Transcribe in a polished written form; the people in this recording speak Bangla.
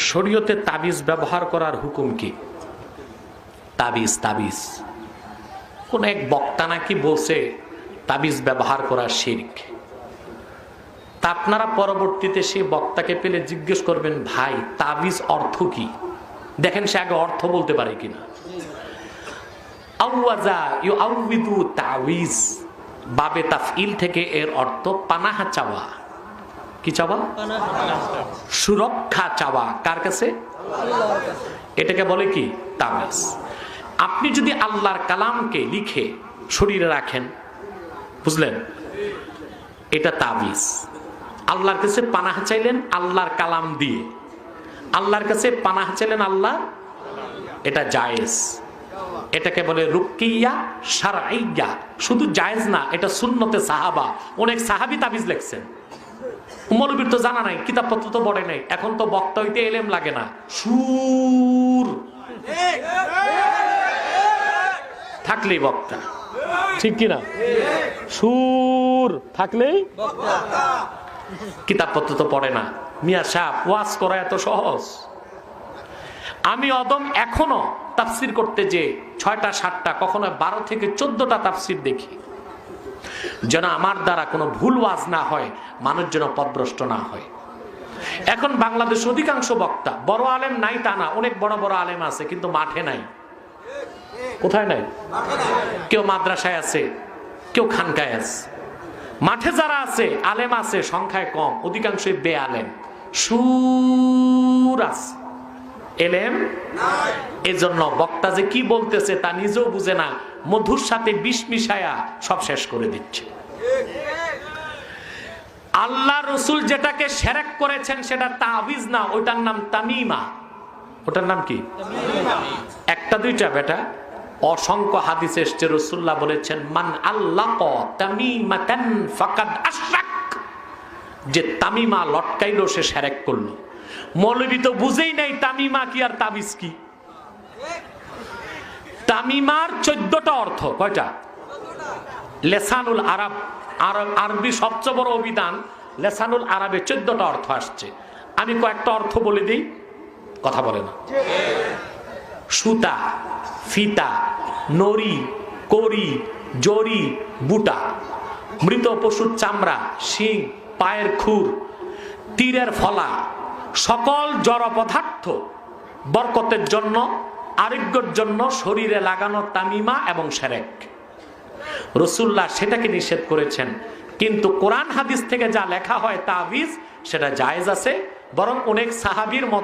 শরীয়তে তাবিজ ব্যবহার করার হুকুম কি? তাবিজ তাবিজ কোন এক বক্তা নাকি বলছে তাবিজ ব্যবহার করা শিরক। তা আপনারা পরবর্তীতে সেই বক্তাকে পেলে জিজ্ঞেস করবেন, ভাই তাবিজ অর্থ কি? দেখেন সে আগে অর্থ বলতে পারে কিনা। আওয়াজা ইউআউযু তাবিজ বাবে তাফইল থেকে এর অর্থ পানাহা চাওয়া। কি চাওয়া? সুরক্ষা চাওয়া। কার কাছে? এটাকে বলে কি? তাবিজ। আপনি যদি আল্লাহর কালামকে লিখে শরীরে রাখেন, বুঝলেন, এটা তাবিজ। আল্লাহর কাছে পানাহ চাইলেন আল্লাহর কালাম দিয়ে, আল্লাহর কাছে পানাহ চাইলেন আল্লাহ, এটা জায়েজ। এটাকে বলে রুকিয়া শারঈয়া। শুধু জায়েজ না, এটা সুন্নতে সাহাবা। অনেক সাহাবী তাবিজ লিখছেন। মৌলবীর তো জানা নাই, কিতাবপত্র তো পড়ে নাই, এখন তো বক্তা হইতে এলেম লাগে না, সুর থাকলেই বক্তা। ঠিক কিনা? সুর থাকলেই কিতাবপত্র তো পড়ে না। মিয়া সাহেব ওয়াজ করা এত সহজ? আমি অদম এখনো তাফসির করতে যে 6টা 7টা কখনো 12 থেকে 14টা তাফসির দেখি, যেন আমার দ্বারা কোনো ভুল ওয়াজ না হয়, মানুষ যেন পথভ্রষ্ট না হয়। এখন বাংলাদেশ অধিকাংশ বক্তা বড় আলেম নাই তা না, অনেক বড় বড় আলেম আছে, কিন্তু মাঠে নাই। কোথায় নাই? কেউ মাদ্রাসায় আছে, কেউ খানকায় আছে। মাঠে যারা আছে আলেম আছে সংখ্যায় কম, অধিকাংশই বেআলেম। সুর আছে, এলেম নাই। এজন্য বক্তা যে কি বলতেছে তা নিজেও বুঝে না, মধুর সাথে বিষ মিশায়া সব শেষ করে দিচ্ছে। আল্লাহ রসুল যেটাকে শিরক করেছেন সেটা তাবিজ না, ওটার নাম তামিমা। ওটার নাম কি? একটা দুইটা বেটা, অসংখ্য হাদিস এসেছে, রাসূলুল্লাহ বলেছেন মান আল্লাকা তামিমাতান ফাকাদ আশরাক। যে তামিমা লটকাইলো সে শিরক করলো। মৌলবী তো বুঝেই নাই তামিমা কি আর তাবিজ কি। তামিমার 14টা অর্থ। কয়টা? লেসানুল আরব, আরবি সবচেয়ে বড় অভিধান লেসানুল আরবে 14টা অর্থ আসছে। আমি কয়েকটা অর্থ বলে দিই, কথা বলে না। সুতা, ফিতা, নড়ি, কড়ি, জড়ি, বুটা, মৃত পশুর চামড়া, শিং, পায়ের খুর, তীরের ফলা, সকল জড় পদার্থ বরকতের জন্য, আরোগ্যের জন্য শরীরে লাগানো তামিমা এবং শিরক। রাসূলুল্লাহ সেটাকে নিষেধ করেছেন। কিন্তু কোরআন হাদিস থেকে যা লেখা হয় তাবিজ, সেটা জায়েজ আছে। বরং অনেক সাহাবীর মতে